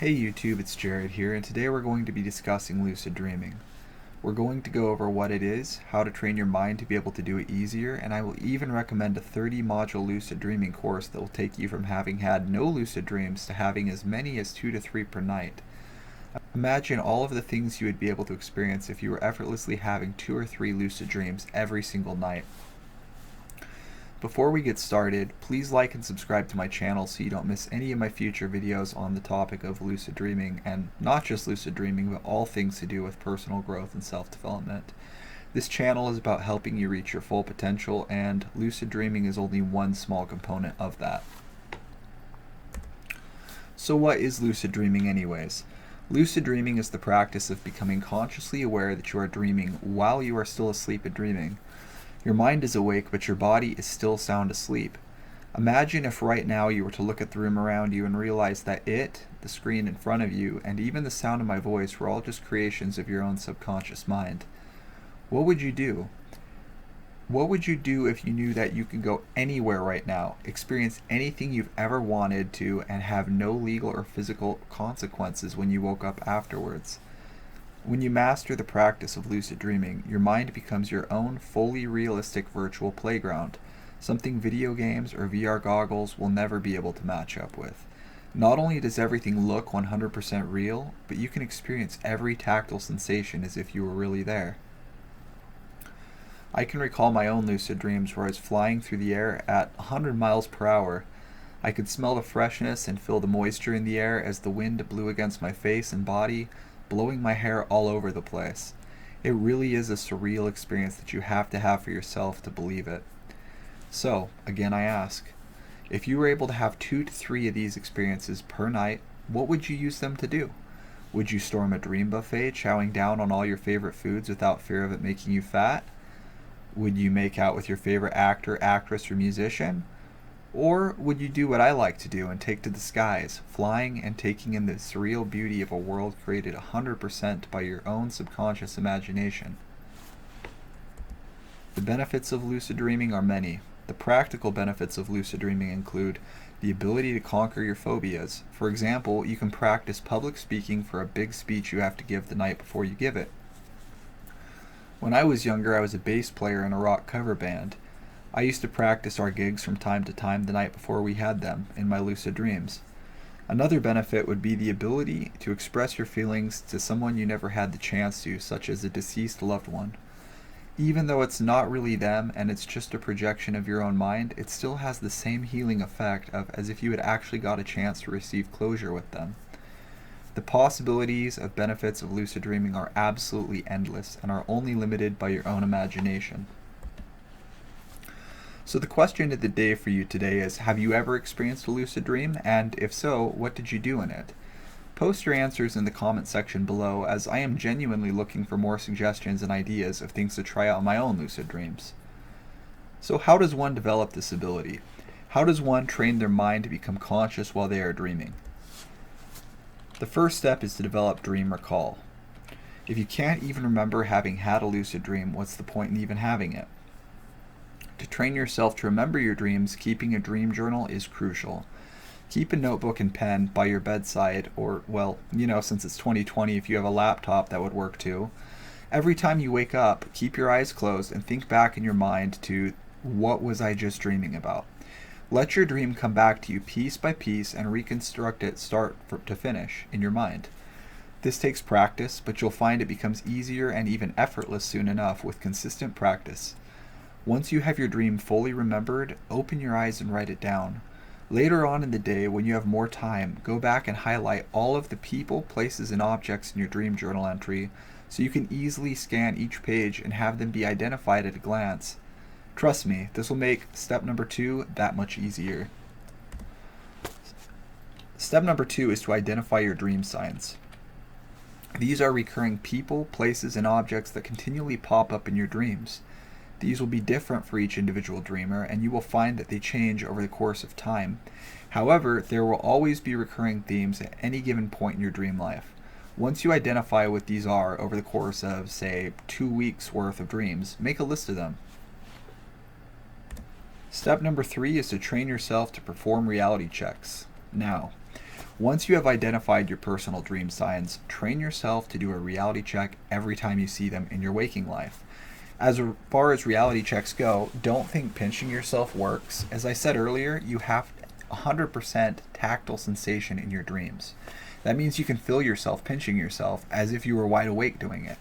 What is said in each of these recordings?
Hey YouTube, it's Jared here, and today we're going to be discussing lucid dreaming. We're going to go over what it is, how to train your mind to be able to do it easier, and I will even recommend a 30-module lucid dreaming course that will take you from having had no lucid dreams to having as many as 2 to 3 per night. Imagine all of the things you would be able to experience if you were effortlessly having 2 or 3 lucid dreams every single night. Before we get started, please like and subscribe to my channel so you don't miss any of my future videos on the topic of lucid dreaming, and not just lucid dreaming, but all things to do with personal growth and self-development. This channel is about helping you reach your full potential, and lucid dreaming is only one small component of that. So what is lucid dreaming anyways? Lucid dreaming is the practice of becoming consciously aware that you are dreaming while you are still asleep and dreaming. Your mind is awake, but your body is still sound asleep. Imagine if right now you were to look at the room around you and realize that it, the screen in front of you, and even the sound of my voice were all just creations of your own subconscious mind. What would you do? What would you do if you knew that you could go anywhere right now, experience anything you've ever wanted to, and have no legal or physical consequences when you woke up afterwards? When you master the practice of lucid dreaming, your mind becomes your own fully realistic virtual playground, something video games or VR goggles will never be able to match up with. Not only does everything look 100% real, but you can experience every tactile sensation as if you were really there. I can recall my own lucid dreams where I was flying through the air at 100 miles per hour. I could smell the freshness and feel the moisture in the air as the wind blew against my face and body, blowing my hair all over the place. It really is a surreal experience that you have to have for yourself to believe it. So, again I ask, if you were able to have 2 to 3 of these experiences per night, what would you use them to do? Would you storm a dream buffet, chowing down on all your favorite foods without fear of it making you fat? Would you make out with your favorite actor, actress, or musician? Or would you do what I like to do and take to the skies, flying and taking in the surreal beauty of a world created 100% by your own subconscious imagination? The benefits of lucid dreaming are many. The practical benefits of lucid dreaming include the ability to conquer your phobias. For example, you can practice public speaking for a big speech you have to give the night before you give it. When I was younger, I was a bass player in a rock cover band. I used to practice our gigs from time to time the night before we had them, in my lucid dreams. Another benefit would be the ability to express your feelings to someone you never had the chance to, such as a deceased loved one. Even though it's not really them and it's just a projection of your own mind, it still has the same healing effect as if you had actually got a chance to receive closure with them. The possibilities of benefits of lucid dreaming are absolutely endless and are only limited by your own imagination. So the question of the day for you today is, have you ever experienced a lucid dream? And if so, what did you do in it? Post your answers in the comment section below, as I am genuinely looking for more suggestions and ideas of things to try out in my own lucid dreams. So how does one develop this ability? How does one train their mind to become conscious while they are dreaming? The first step is to develop dream recall. If you can't even remember having had a lucid dream, what's the point in even having it? To train yourself to remember your dreams, keeping a dream journal is crucial. Keep a notebook and pen by your bedside, or, well, since it's 2020, if you have a laptop, that would work too. Every time you wake up, keep your eyes closed and think back in your mind to, what was I just dreaming about? Let your dream come back to you piece by piece and reconstruct it start to finish in your mind. This takes practice, but you'll find it becomes easier and even effortless soon enough with consistent practice. Once you have your dream fully remembered, open your eyes and write it down. Later on in the day, when you have more time, go back and highlight all of the people, places, and objects in your dream journal entry so you can easily scan each page and have them be identified at a glance. Trust me, this will make step number 2 that much easier. Step number 2 is to identify your dream signs. These are recurring people, places, and objects that continually pop up in your dreams. These will be different for each individual dreamer, and you will find that they change over the course of time. However, there will always be recurring themes at any given point in your dream life. Once you identify what these are over the course of, say, 2 weeks worth of dreams, make a list of them. Step number 3 is to train yourself to perform reality checks. Now, Once you have identified your personal dream signs, train yourself to do a reality check every time you see them in your waking life. As far as reality checks go, don't think pinching yourself works. As I said earlier, you have 100% tactile sensation in your dreams. That means you can feel yourself pinching yourself as if you were wide awake doing it.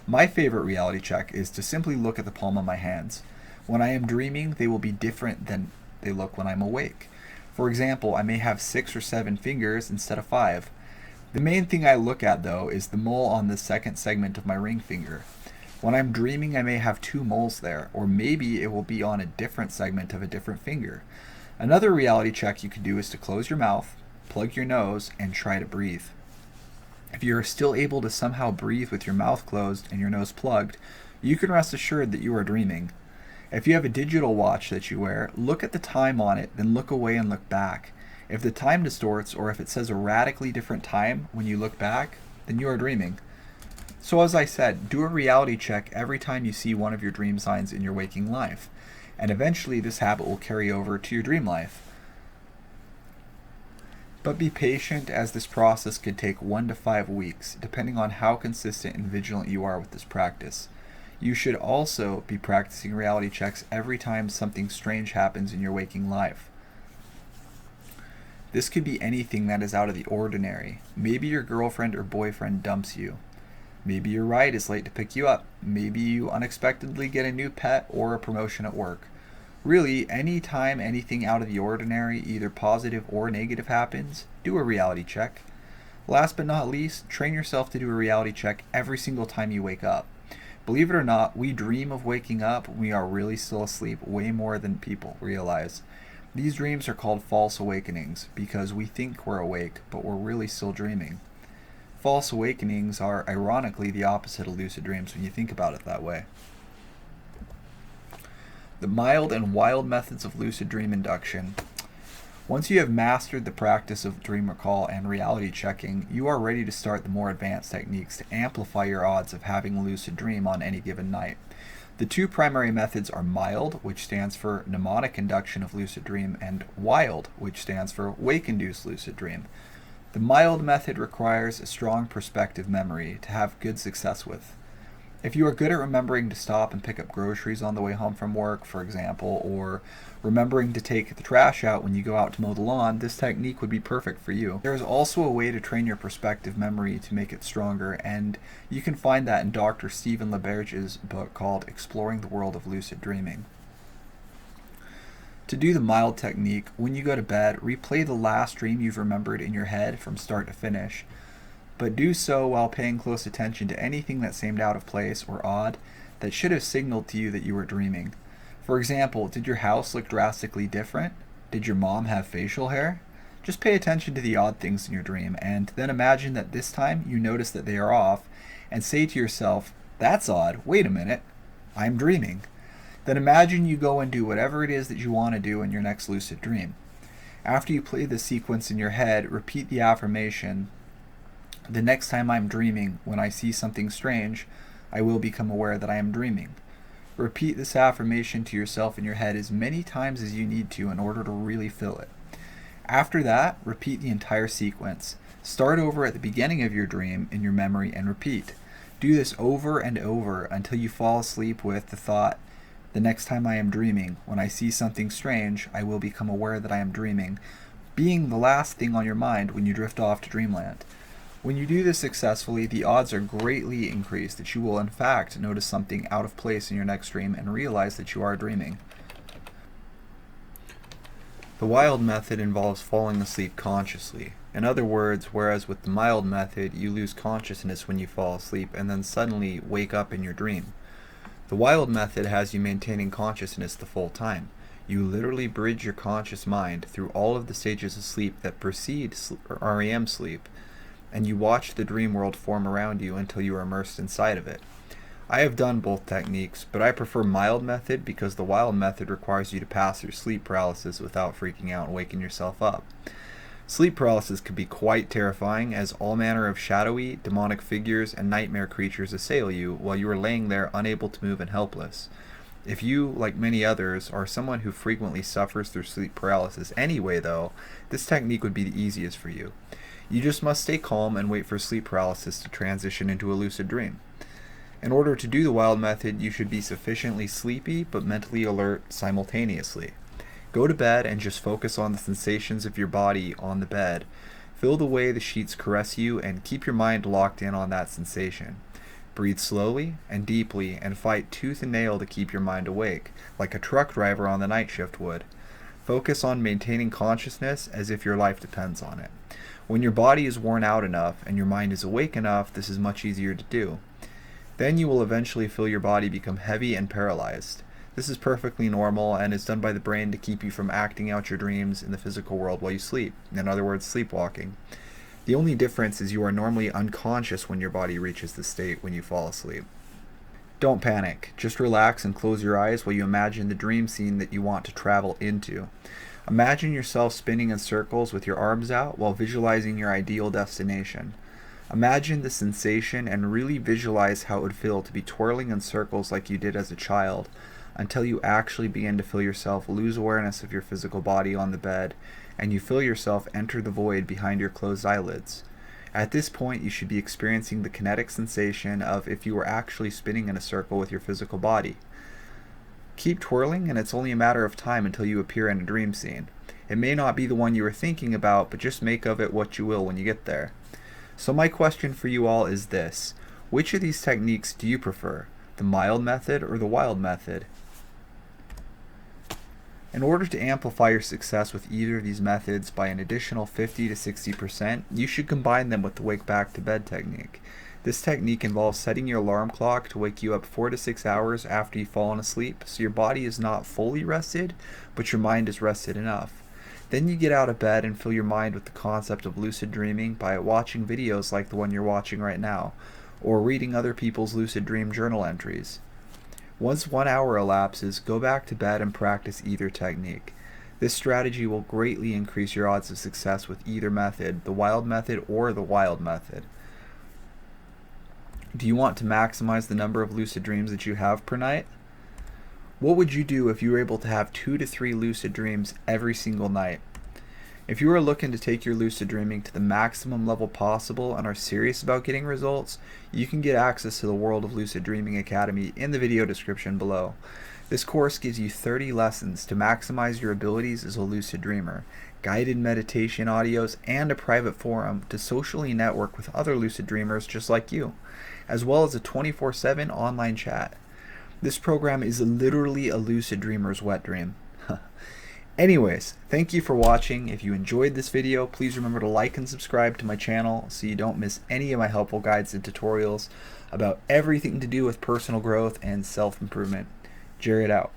My favorite reality check is to simply look at the palm of my hands. When I am dreaming, they will be different than they look when I'm awake. For example, I may have 6 or 7 fingers instead of 5. The main thing I look at, though, is the mole on the second segment of my ring finger. When I'm dreaming, I may have 2 moles there, or maybe it will be on a different segment of a different finger. Another reality check you can do is to close your mouth, plug your nose, and try to breathe. If you are still able to somehow breathe with your mouth closed and your nose plugged, you can rest assured that you are dreaming. If you have a digital watch that you wear, look at the time on it, then look away and look back. If the time distorts or if it says a radically different time when you look back, then you are dreaming. So as I said, do a reality check every time you see one of your dream signs in your waking life, and eventually this habit will carry over to your dream life. But be patient, as this process could take 1 to 5 weeks, depending on how consistent and vigilant you are with this practice. You should also be practicing reality checks every time something strange happens in your waking life. This could be anything that is out of the ordinary. Maybe your girlfriend or boyfriend dumps you. Maybe your ride is late to pick you up. Maybe you unexpectedly get a new pet or a promotion at work. Really, anytime anything out of the ordinary, either positive or negative, happens, do a reality check. Last but not least, train yourself to do a reality check every single time you wake up. Believe it or not, we dream of waking up when we are really still asleep way more than people realize. These dreams are called false awakenings because we think we're awake, but we're really still dreaming. False awakenings are ironically the opposite of lucid dreams when you think about it that way. The mild and wild methods of lucid dream induction. Once you have mastered the practice of dream recall and reality checking, you are ready to start the more advanced techniques to amplify your odds of having a lucid dream on any given night. The 2 primary methods are mild, which stands for mnemonic induction of lucid dream, and wild, which stands for wake-induced lucid dream. The mild method requires a strong perspective memory to have good success with. If you are good at remembering to stop and pick up groceries on the way home from work, for example, or remembering to take the trash out when you go out to mow the lawn, this technique would be perfect for you. There is also a way to train your perspective memory to make it stronger, and you can find that in Dr. Stephen LaBerge's book called Exploring the World of Lucid Dreaming. To do the mild technique, when you go to bed, replay the last dream you've remembered in your head from start to finish. But do so while paying close attention to anything that seemed out of place or odd that should have signaled to you that you were dreaming. For example, did your house look drastically different? Did your mom have facial hair? Just pay attention to the odd things in your dream, and then imagine that this time you notice that they are off, and say to yourself, "That's odd, wait a minute, I'm dreaming." Then imagine you go and do whatever it is that you want to do in your next lucid dream. After you play the sequence in your head, repeat the affirmation, "The next time I'm dreaming, when I see something strange, I will become aware that I am dreaming." Repeat this affirmation to yourself in your head as many times as you need to in order to really feel it. After that, repeat the entire sequence. Start over at the beginning of your dream in your memory and repeat. Do this over and over until you fall asleep with the thought, "The next time I am dreaming, when I see something strange, I will become aware that I am dreaming," being the last thing on your mind when you drift off to dreamland. When you do this successfully, the odds are greatly increased that you will in fact notice something out of place in your next dream and realize that you are dreaming. The wild method involves falling asleep consciously. In other words, whereas with the mild method you lose consciousness when you fall asleep and then suddenly wake up in your dream. The wild method has you maintaining consciousness the full time. You literally bridge your conscious mind through all of the stages of sleep that precede REM sleep, and you watch the dream world form around you until you are immersed inside of it. I have done both techniques, but I prefer mild method because the wild method requires you to pass through sleep paralysis without freaking out and waking yourself up. Sleep paralysis can be quite terrifying as all manner of shadowy, demonic figures and nightmare creatures assail you while you are laying there unable to move and helpless. If you, like many others, are someone who frequently suffers through sleep paralysis anyway, though, this technique would be the easiest for you. You just must stay calm and wait for sleep paralysis to transition into a lucid dream. In order to do the wild method, you should be sufficiently sleepy but mentally alert simultaneously. Go to bed and just focus on the sensations of your body on the bed. Feel the way the sheets caress you and keep your mind locked in on that sensation. Breathe slowly and deeply and fight tooth and nail to keep your mind awake, like a truck driver on the night shift would. Focus on maintaining consciousness as if your life depends on it. When your body is worn out enough and your mind is awake enough, this is much easier to do. Then you will eventually feel your body become heavy and paralyzed. This is perfectly normal and is done by the brain to keep you from acting out your dreams in the physical world while you sleep. In other words, sleepwalking. The only difference is you are normally unconscious when your body reaches this state when you fall asleep. Don't panic. Just relax and close your eyes while you imagine the dream scene that you want to travel into. Imagine yourself spinning in circles with your arms out while visualizing your ideal destination. Imagine the sensation and really visualize how it would feel to be twirling in circles like you did as a child, until you actually begin to feel yourself lose awareness of your physical body on the bed, and you feel yourself enter the void behind your closed eyelids. At this point, you should be experiencing the kinetic sensation of if you were actually spinning in a circle with your physical body. Keep twirling, and it's only a matter of time until you appear in a dream scene. It may not be the one you were thinking about, but just make of it what you will when you get there. So my question for you all is this: which of these techniques do you prefer, the mild method or the wild method? In order to amplify your success with either of these methods by an additional 50 to 60%, you should combine them with the wake back to bed technique. This technique involves setting your alarm clock to wake you up 4 to 6 hours after you've fallen asleep, so your body is not fully rested, but your mind is rested enough. Then you get out of bed and fill your mind with the concept of lucid dreaming by watching videos like the one you're watching right now, or reading other people's lucid dream journal entries. Once 1 hour elapses, go back to bed and practice either technique. This strategy will greatly increase your odds of success with either method, the wild method or the wild method. Do you want to maximize the number of lucid dreams that you have per night? What would you do if you were able to have 2 to 3 lucid dreams every single night? If you are looking to take your lucid dreaming to the maximum level possible and are serious about getting results, you can get access to the World of Lucid Dreaming Academy in the video description below. This course gives you 30 lessons to maximize your abilities as a lucid dreamer, guided meditation audios, and a private forum to socially network with other lucid dreamers just like you, as well as a 24/7 online chat. This program is literally a lucid dreamer's wet dream. Anyways, thank you for watching. If you enjoyed this video, please remember to like and subscribe to my channel so you don't miss any of my helpful guides and tutorials about everything to do with personal growth and self-improvement. Jared out.